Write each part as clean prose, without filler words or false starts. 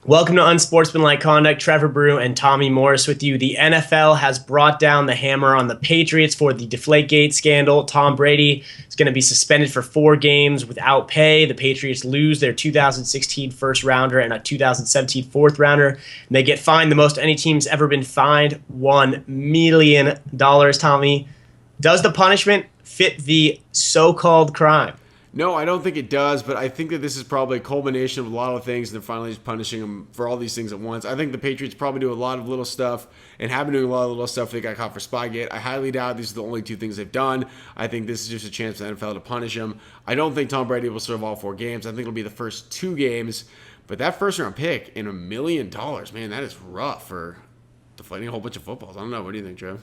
Welcome to Unsportsmanlike Conduct. Trevor Brew and Tommy Morris with you. The NFL has brought down the hammer on the Patriots for the Deflategate Scandal. Tom Brady is going to be suspended for 4 games without pay. The Patriots lose their 2016 first rounder and a 2017 fourth rounder. And they get fined the most any team's ever been fined, $1 million. Tommy, does the punishment fit the so-called crime? No, I don't think it does, but I think that this is probably a culmination of a lot of things, and they're finally just punishing them for all these things at once. I think the Patriots probably do a lot of little stuff and have been doing a lot of little stuff. They got caught for Spygate. I highly doubt these are the only 2 things they've done. I think this is just a chance for the NFL to punish them. I don't think Tom Brady will serve all 4 games. I think it'll be the first 2 games, but that first-round pick in $1 million, man, that is rough for deflating a whole bunch of footballs. I don't know. What do you think, Joe?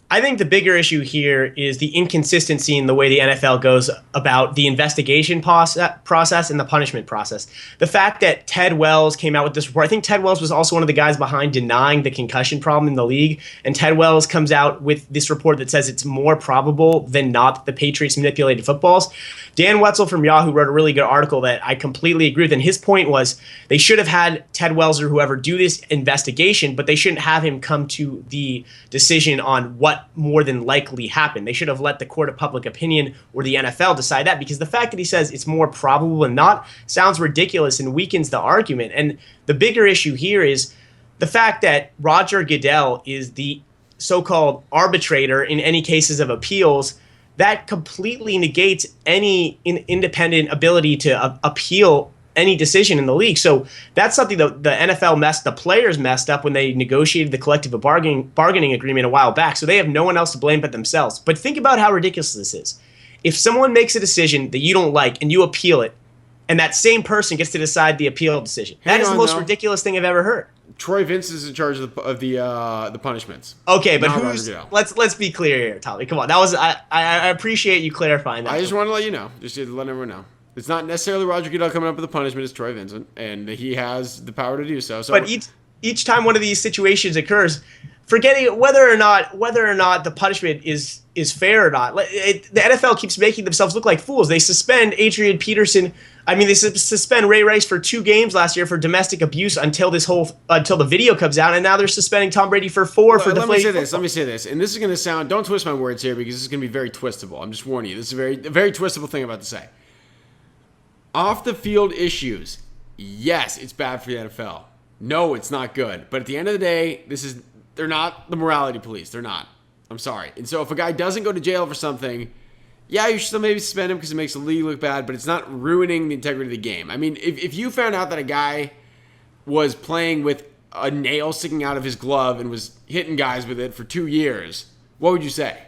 I think the bigger issue here is the inconsistency in the way the NFL goes about the investigation process and the punishment process. The fact that Ted Wells came out with this report, I think Ted Wells was also one of the guys behind denying the concussion problem in the league, and Ted Wells comes out with this report that says it's more probable than not that the Patriots manipulated footballs. Dan Wetzel from Yahoo wrote a really good article that I completely agree with, and his point was they should have had Ted Wells or whoever do this investigation, but they shouldn't have him come to the decision on what more than likely happened. They should have let the court of public opinion or the NFL decide that, because the fact that he says it's more probable than not sounds ridiculous and weakens the argument. And the bigger issue here is the fact that Roger Goodell is the so-called arbitrator in any cases of appeals. That completely negates any independent ability to appeal any decision in the league. So that's something that the NFL the players messed up when they negotiated the collective bargaining agreement a while back. So they have no one else to blame but themselves. But think about how ridiculous this is. If someone makes a decision that you don't like and you appeal it, and that same person gets to decide the appeal decision, that is the most ridiculous thing I've ever heard. Troy Vince is in charge of the punishments. Okay, but let's be clear here, Tommy. Come on, that was I appreciate you clarifying that. I just want to let you know, just to let everyone know, it's not necessarily Roger Goodell coming up with the punishment. It's Troy Vincent, and he has the power to do so. But each time one of these situations occurs, forgetting whether or not the punishment is fair or not, the NFL keeps making themselves look like fools. They suspend Adrian Peterson. I mean, they suspend Ray Rice for 2 games last year for domestic abuse until the video comes out, and now they're suspending Tom Brady for 4 for deflating. Let me say this, and this is going to sound. Don't twist my words here, because this is going to be very twistable. I'm just warning you. This is a very twistable thing I'm about to say. Off the field issues, yes, it's bad for the NFL. No, it's not good. But at the end of the day, they're not the morality police. They're not. I'm sorry. And so if a guy doesn't go to jail for something, yeah, you should still maybe suspend him because it makes the league look bad, but it's not ruining the integrity of the game. I mean, if you found out that a guy was playing with a nail sticking out of his glove and was hitting guys with it for 2 years, what would you say?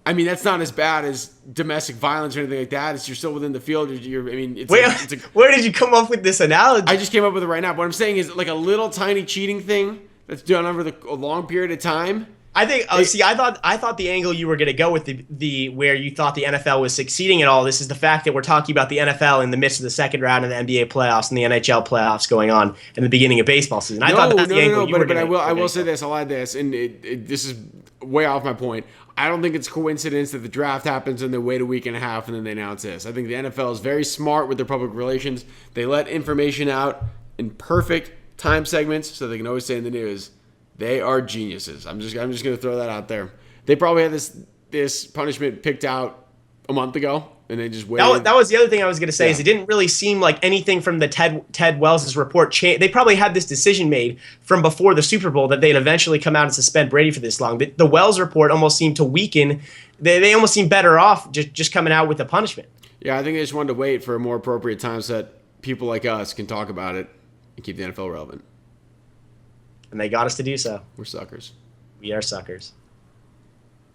I mean, that's not as bad as domestic violence or anything like that. You're still within the field. Where did you come up with this analogy? I just came up with it right now. What I'm saying is like a little tiny cheating thing that's done over a long period of time. I think. I thought the angle you were going to go with the where you thought the NFL was succeeding at all this is the fact that we're talking about the NFL in the midst of the second round of the NBA playoffs and the NHL playoffs going on in the beginning of baseball season. I thought that's the angle you were going to. But I will say this. I'll add this, and this is way off my point. I don't think it's coincidence that the draft happens and they wait a week and a half and then they announce this. I think the NFL is very smart with their public relations. They let information out in perfect time segments so they can always say in the news. They are geniuses. I'm just going to throw that out there. They probably had this punishment picked out a month ago, and they just waited. That was the other thing I was going to say is it didn't really seem like anything from the Ted Wells' report changed. They probably had this decision made from before the Super Bowl that they'd eventually come out and suspend Brady for this long. The Wells report almost seemed to weaken. They almost seemed better off just coming out with the punishment. Yeah, I think they just wanted to wait for a more appropriate time so that people like us can talk about it and keep the NFL relevant. And they got us to do so. We're suckers. We are suckers.